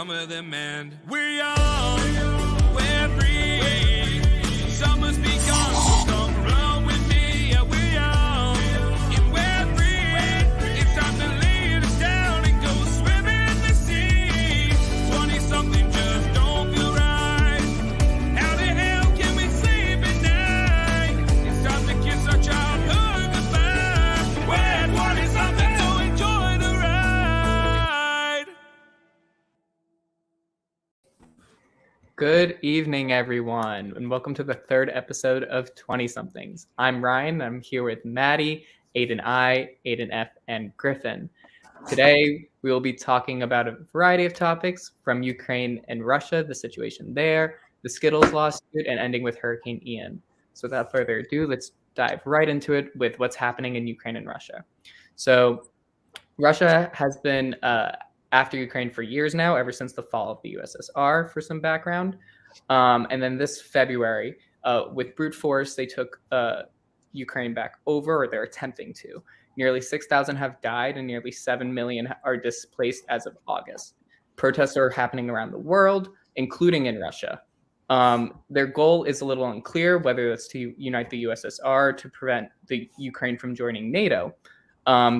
some of them, and we're young, we're free. Summer's begun, so come run with me. Yeah, we're young, and we're free. It's time to lay us down and go swimming in the sea. 20-something just don't feel right. How the hell can we sleep at night? It's time to kiss our childhood goodbye. We're 20-something, so enjoy the ride. Good evening, everyone, and welcome to the third episode of 20-somethings. I'm Ryan. I'm here with Maddie, Aiden I, Aiden F, and Griffin. Today, we will be talking about a variety of topics from Ukraine and Russia, the situation there, the Skittles lawsuit, and ending with Hurricane Ian. So without further ado, let's dive right into it with what's happening in Ukraine and Russia. So Russia has been after Ukraine for years now, ever since the fall of the USSR, for some background. And then this February, with brute force, they took Ukraine back over, or they're attempting to. Nearly 6,000 have died and nearly 7 million are displaced as of August. Protests are happening around the world, including in Russia. Their goal is a little unclear, whether it's to unite the USSR to prevent the Ukraine from joining NATO.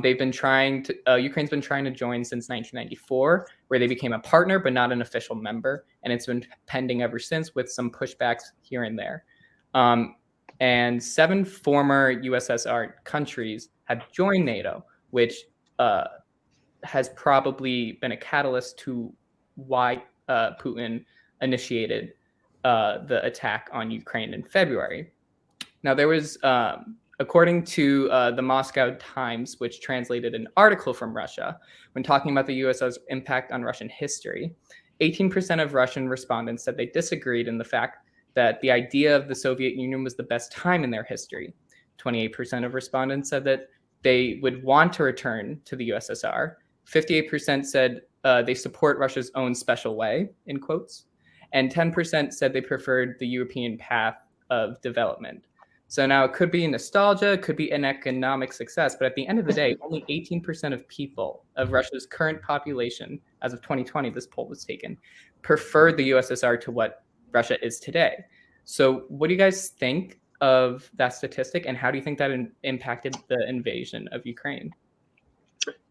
They've been trying to, Ukraine's been trying to join since 1994, where they became a partner, but not an official member. And it's been pending ever since with some pushbacks here and there. And 7 former USSR countries have joined NATO, which has probably been a catalyst to why Putin initiated the attack on Ukraine in February. Now, there was according to the Moscow Times, which translated an article from Russia, when talking about the USSR's impact on Russian history, 18% of Russian respondents said they disagreed in the fact that the idea of the Soviet Union was the best time in their history. 28% of respondents said that they would want to return to the USSR. 58% said they support Russia's own special way, in quotes. And 10% said they preferred the European path of development. So now it could be nostalgia, it could be an economic success, but at the end of the day, only 18% of people of Russia's current population, as of 2020, this poll was taken, preferred the USSR to what Russia is today. So what do you guys think of that statistic, and how do you think that impacted the invasion of Ukraine?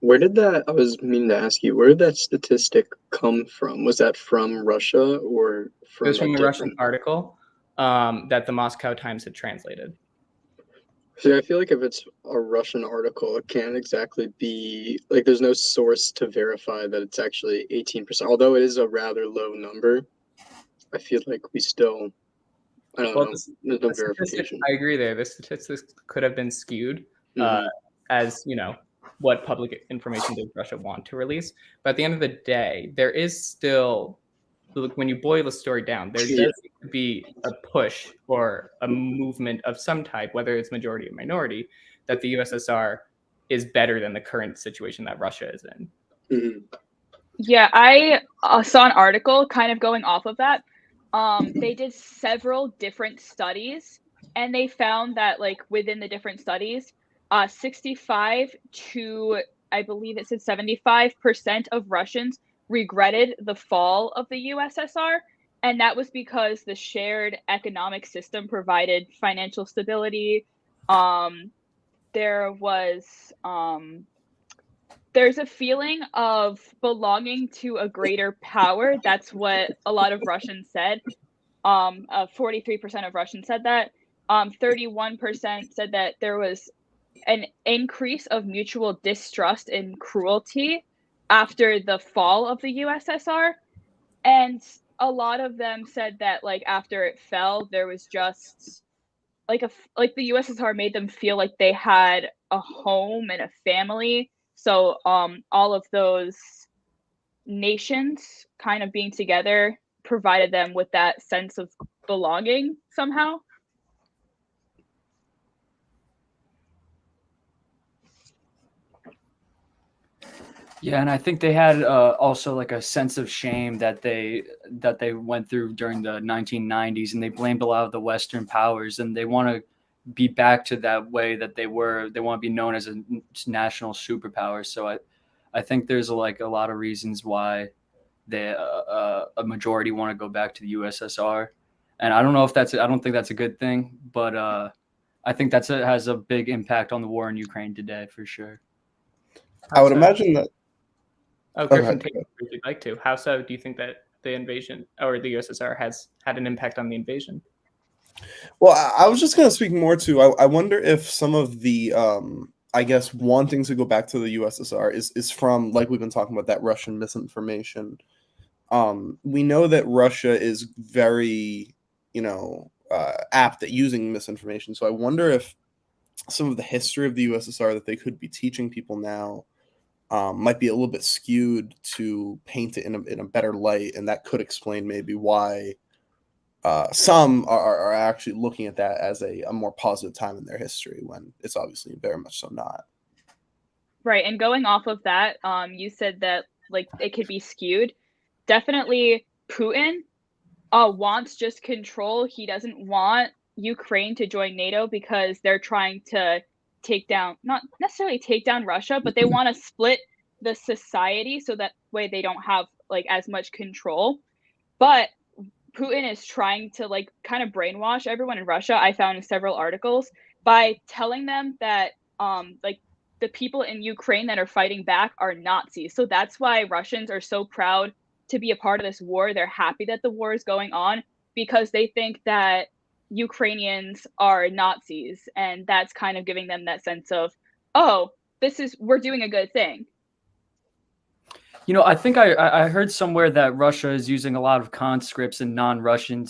Where did that, I was meaning to ask you, where did that statistic come from? Was that from Russia or from? It was from a Russian article that the Moscow Times had translated. See, I feel like if it's a Russian article, it can't exactly be, like, there's no source to verify that it's actually 18%. Although it is a rather low number, I feel like we still, I don't know, there's no verification. I agree there. The statistics could have been skewed as, you know, what public information does Russia want to release. But at the end of the day, there is still, when you boil the story down, there does need to be a push or a movement of some type, whether it's majority or minority, that the USSR is better than the current situation that Russia is in. Mm-hmm. Yeah, I saw an article kind of going off of that. They did several different studies, and they found that, like, within the different studies, 65 to, I believe it said 75% of Russians regretted the fall of the USSR, and that was because the shared economic system provided financial stability. There's a feeling of belonging to a greater power. That's what a lot of Russians said. 43% of Russians said that. 31% said that there was an increase of mutual distrust and cruelty after the fall of the USSR. And a lot of them said that, like, after it fell, there was just like the USSR made them feel like they had a home and a family. So all of those nations kind of being together provided them with that sense of belonging somehow. Yeah, and I think they had also like a sense of shame that they went through during the 1990s, and they blamed a lot of the Western powers, and they want to be back to that way that they were. They want to be known as a national superpower. So I think there's like a lot of reasons why a majority want to go back to the USSR. And I don't know if I don't think that's a good thing, but I think has a big impact on the war in Ukraine today for sure. I would imagine that. Oh, Griffin, take it if you'd like to. How so? Do you think that the invasion or the USSR has had an impact on the invasion? Well, I was just going to speak more to. I wonder if some of the, I guess, wanting to go back to the USSR is from, like we've been talking about, that Russian misinformation. We know that Russia is very, apt at using misinformation. So I wonder if some of the history of the USSR that they could be teaching people now might be a little bit skewed to paint it in a better light, and that could explain maybe why some are actually looking at that as a more positive time in their history when it's obviously very much so not. Right, and going off of that, you said that like it could be skewed. Definitely, Putin wants just control. He doesn't want Ukraine to join NATO because they're trying to not necessarily take down Russia, but they want to split the society so that way they don't have like as much control. But Putin is trying to like kind of brainwash everyone in Russia. I found in several articles by telling them that like the people in Ukraine that are fighting back are Nazis. So that's why Russians are so proud to be a part of this war. They're happy that the war is going on because they think that Ukrainians are Nazis, and that's kind of giving them that sense of, oh, we're doing a good thing. I think I heard somewhere that Russia is using a lot of conscripts and non-Russian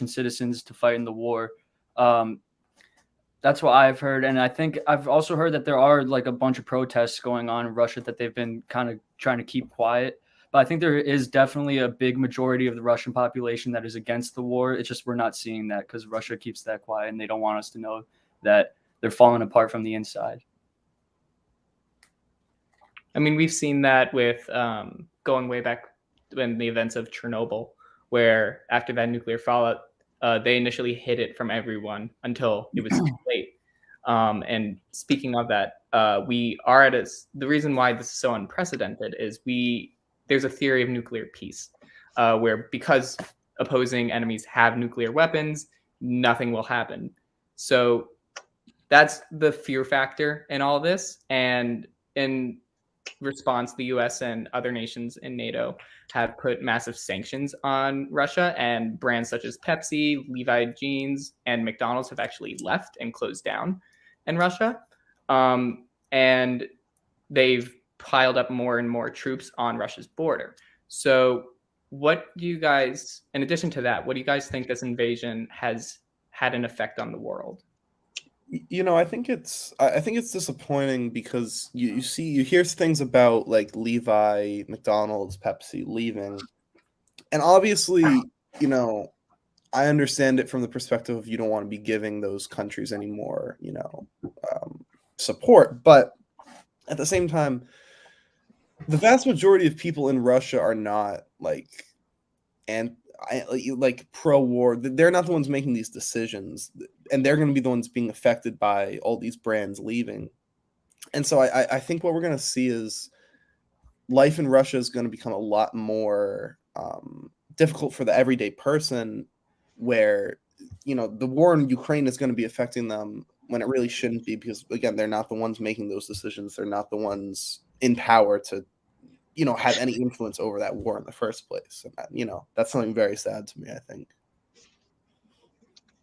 citizens to fight in the war. That's what I've heard. And I think I've also heard that there are like a bunch of protests going on in Russia that they've been kind of trying to keep quiet. But I think there is definitely a big majority of the Russian population that is against the war. It's just we're not seeing that because Russia keeps that quiet and they don't want us to know that they're falling apart from the inside. I mean, we've seen that with going way back when the events of Chernobyl, where after that nuclear fallout, they initially hid it from everyone until it was too late. And speaking of that, we are the reason why this is so unprecedented is there's a theory of nuclear peace, where because opposing enemies have nuclear weapons, nothing will happen. So that's the fear factor in all this. And in response, the US and other nations in NATO have put massive sanctions on Russia, and brands such as Pepsi, Levi Jeans, and McDonald's have actually left and closed down in Russia. And they've piled up more and more troops on Russia's border. So what do you guys, in addition to that, what do you guys think this invasion has had an effect on the world? I think it's disappointing because you hear things about like Levi, McDonald's, Pepsi leaving, and obviously, I understand it from the perspective of you don't want to be giving those countries any more, support, but at the same time, the vast majority of people in Russia are not like pro-war. They're not the ones making these decisions, and they're going to be the ones being affected by all these brands leaving. And so I think what we're going to see is life in Russia is going to become a lot more difficult for the everyday person, where the war in Ukraine is going to be affecting them when it really shouldn't be, because again, they're not the ones making those decisions. They're not the ones in power to have any influence over that war in the first place. And that, that's something very sad to me, I think.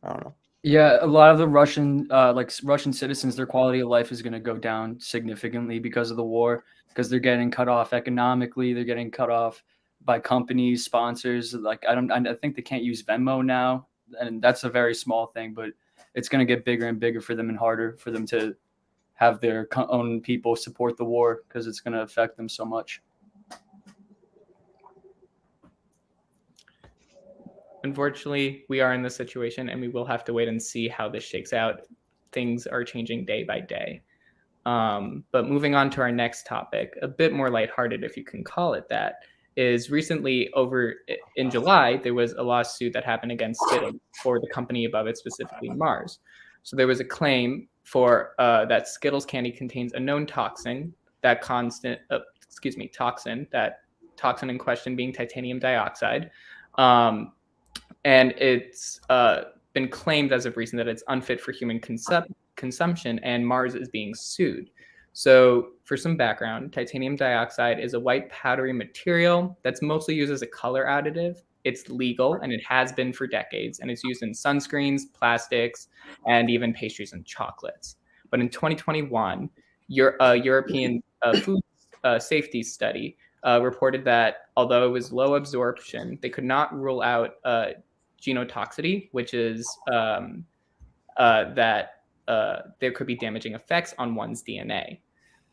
I don't know. Yeah, a lot of the Russian citizens, their quality of life is going to go down significantly because of the war, because they're getting cut off economically. They're getting cut off by companies, sponsors. Like I think they can't use Venmo now, and that's a very small thing, but it's going to get bigger and bigger for them and harder for them to have their own people support the war because it's going to affect them so much. Unfortunately, we are in this situation and we will have to wait and see how this shakes out. Things are changing day by day. But moving on to our next topic, a bit more lighthearted, if you can call it that, is recently in July, there was a lawsuit that happened against Skittles, or the company above it, specifically Mars. So there was a claim for that Skittles candy contains a known toxin that toxin in question being titanium dioxide. And it's been claimed as of recent that it's unfit for human consumption, and Mars is being sued. So for some background, titanium dioxide is a white powdery material that's mostly used as a color additive. It's legal, and it has been for decades, and it's used in sunscreens, plastics, and even pastries and chocolates. But in 2021, a European food safety study reported that although it was low absorption, they could not rule out genotoxicity, which is that there could be damaging effects on one's DNA.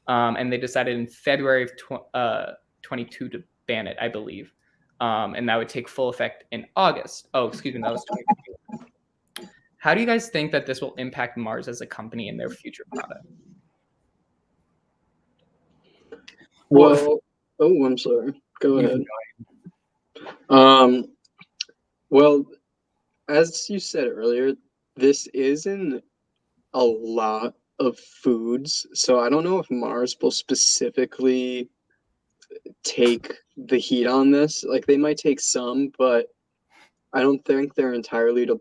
And they decided in February of 22 to ban it, I believe. And that would take full effect in August. Oh, excuse me, that was 2022. How do you guys think that this will impact Mars as a company and their future product? Well, I'm sorry. Go ahead. Well, as you said earlier, this isn't a lot of foods, so I don't know if Mars will specifically take the heat on this. Like, they might take some, but I don't think they're entirely to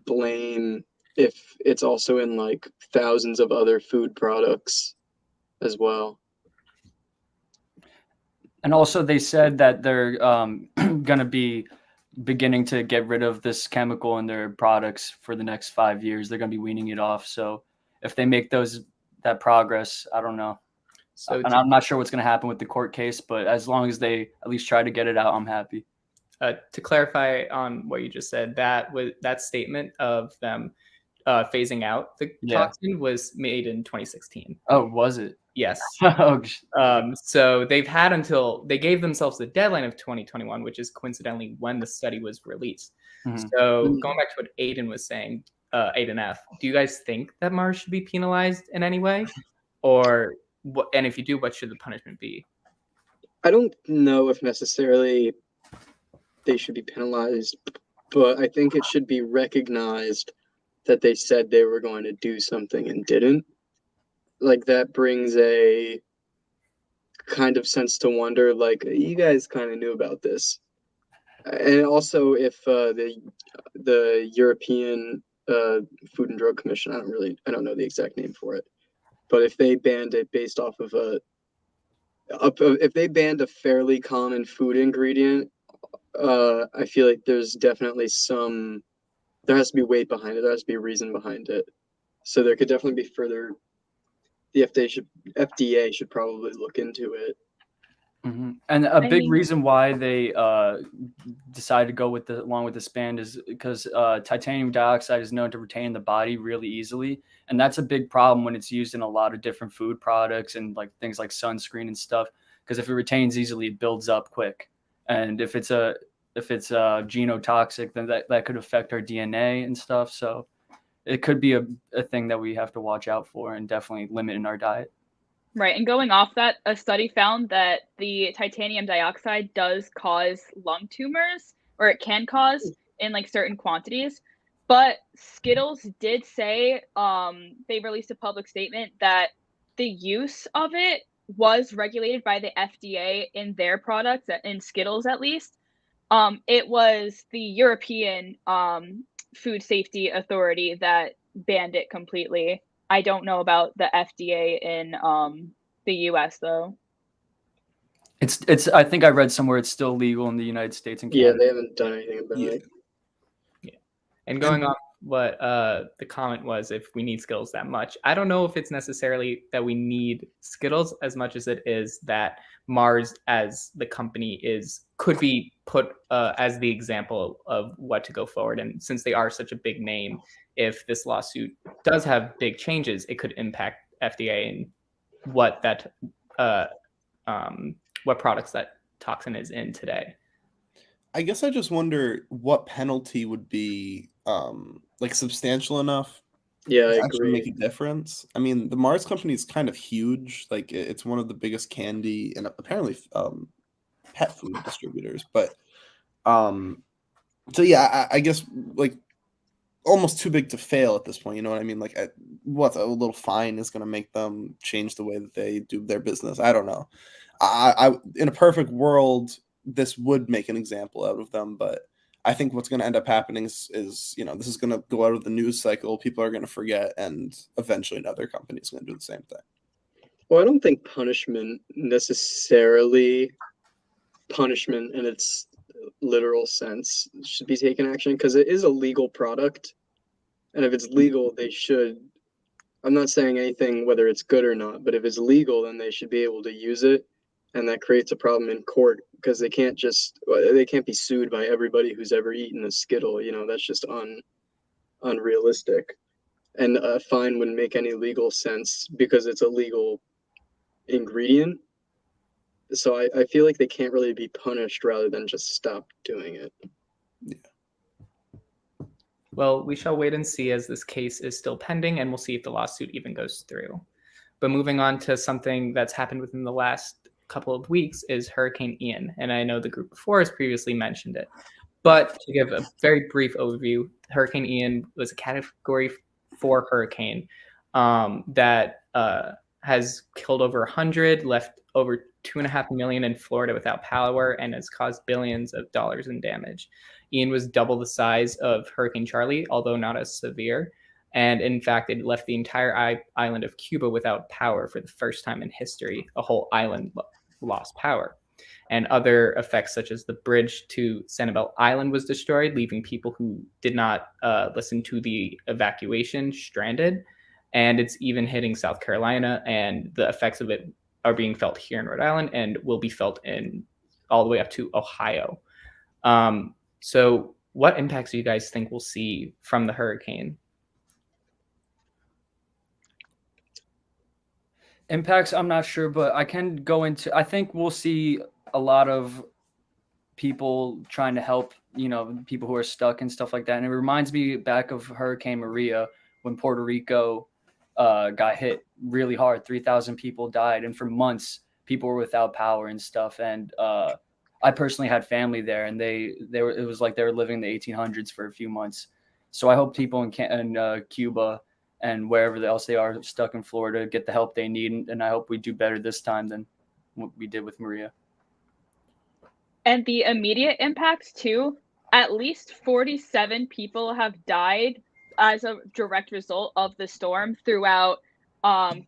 blame if it's also in like thousands of other food products as well. And also, they said that they're going to be beginning to get rid of this chemical in their products for the next 5 years. They're going to be weaning it off. So if they make that progress, I don't know. So and I'm not sure what's going to happen with the court case, but as long as they at least try to get it out, I'm happy. To clarify on what you just said, that statement of them phasing out the toxin was made in 2016. Oh, was it? Yes. Oh, so they gave themselves the deadline of 2021, which is coincidentally when the study was released. Mhm. So going back to what Aiden was saying, Aiden F, do you guys think that Mars should be penalized in any way? Or what? And if you do, what should the punishment be? I don't know if necessarily they should be penalized, but I think it should be recognized that they said they were going to do something and didn't. Like, that brings a kind of sense to wonder, like, you guys kind of knew about this. And also, if the European Food and Drug Commission, I don't know the exact name for it, but if they banned it based off of if they banned a fairly common food ingredient, I feel like there's definitely there has to be weight behind it. There has to be a reason behind it. So there could definitely be further. The FDA should probably look into it. Mm-hmm. And a big reason why they decided to go along with this ban is because titanium dioxide is known to retain in the body really easily, and that's a big problem when it's used in a lot of different food products and like things like sunscreen and stuff. Because if it retains easily, it builds up quick, and if it's genotoxic, then that could affect our DNA and stuff. So it could be a thing that we have to watch out for and definitely limit in our diet. Right. And going off that, a study found that the titanium dioxide does cause lung tumors, or it can cause in like certain quantities. But Skittles did say, they released a public statement that the use of it was regulated by the FDA in their products, in Skittles at least. It was the European Food Safety Authority that banned it completely. I don't know about the FDA in the US though. It's I think I read somewhere it's still legal in the United States and Canada. Yeah, they haven't done anything about it. Yeah. And going on what the comment was, if we need Skittles that much, I don't know if it's necessarily that we need Skittles as much as it is that Mars as the company could be put as the example of what to go forward. And since they are such a big name, if this lawsuit does have big changes, it could impact FDA and what products that toxin is in today. I guess I just wonder what penalty would be like substantial enough to actually make a difference. I mean, the Mars company is kind of huge. Like, it's one of the biggest candy and apparently pet food distributors. But so yeah, I guess like almost too big to fail at this point. You know what I mean? Like, what a little fine is going to make them change the way that they do their business. I don't know. I in a perfect world, this would make an example out of them, but I think what's going to end up happening is this is going to go out of the news cycle. People are going to forget, and eventually another company is going to do the same thing. Well, I don't think punishment necessarily, punishment in its literal sense, should be taken action, because it is a legal product. And if it's legal, they should. I'm not saying anything whether it's good or not, but if it's legal, then they should be able to use it. And that creates a problem in court because they can't be sued by everybody who's ever eaten a Skittle. That's just unrealistic. And a fine wouldn't make any legal sense because it's a legal ingredient. So I feel like they can't really be punished rather than just stop doing it. Yeah. Well, we shall wait and see as this case is still pending, and we'll see if the lawsuit even goes through. But moving on to something that's happened within the last couple of weeks is Hurricane Ian. And I know the group before has previously mentioned it. But to give a very brief overview, Hurricane Ian was a Category 4 hurricane that has killed over 100, left over 2.5 million in Florida without power, and has caused billions of dollars in damage. Ian was double the size of Hurricane Charlie, although not as severe. And in fact, it left the entire island of Cuba without power for the first time in history. A whole island lost power. And other effects, such as the bridge to Sanibel Island, was destroyed, leaving people who did not listen to the evacuation stranded. And it's even hitting South Carolina, and the effects of it are being felt here in Rhode Island and will be felt in all the way up to Ohio. So what impacts do you guys think we'll see from the hurricane? Impacts, I'm not sure, but I can go into, I think we'll see a lot of people trying to help, people who are stuck and stuff like that. And it reminds me back of Hurricane Maria when Puerto Rico got hit really hard. 3,000 people died. And for months, people were without power and stuff. And I personally had family there, and it was like they were living in the 1800s for a few months. So I hope people in Cuba and wherever else they are stuck in Florida get the help they need. And I hope we do better this time than what we did with Maria. And the immediate impacts too, at least 47 people have died as a direct result of the storm throughout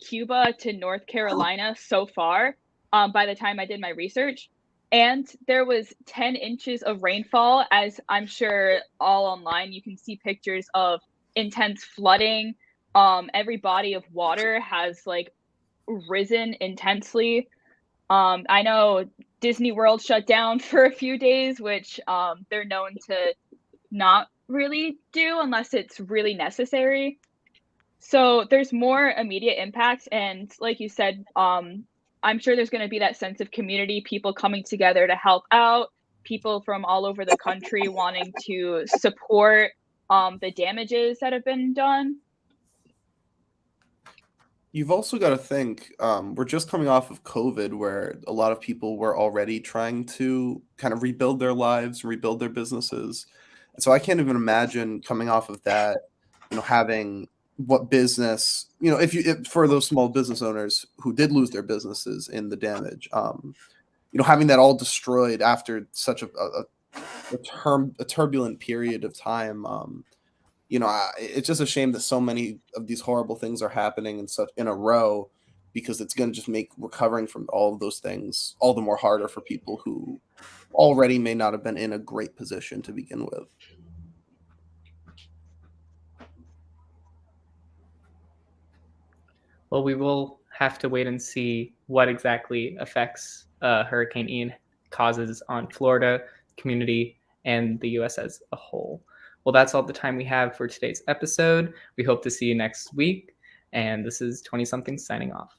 Cuba to North Carolina so far, by the time I did my research. And there was 10 inches of rainfall, as I'm sure all online you can see pictures of intense flooding. Every body of water has risen intensely. I know Disney World shut down for a few days, which they're known to not really do unless it's really necessary. So there's more immediate impacts. And like you said, I'm sure there's going to be that sense of community, people coming together to help out, people from all over the country wanting to support the damages that have been done. You've also got to think, we're just coming off of COVID, where a lot of people were already trying to kind of rebuild their lives, rebuild their businesses. And so I can't even imagine coming off of that, having what business, if for those small business owners who did lose their businesses in the damage, having that all destroyed after such a turbulent period of time. It's just a shame that so many of these horrible things are happening in a row, because it's going to just make recovering from all of those things all the more harder for people who already may not have been in a great position to begin with. Well, we will have to wait and see what exactly effects Hurricane Ian causes on Florida, community, and the U.S. as a whole. Well, that's all the time we have for today's episode. We hope to see you next week. And this is 20-somethings signing off.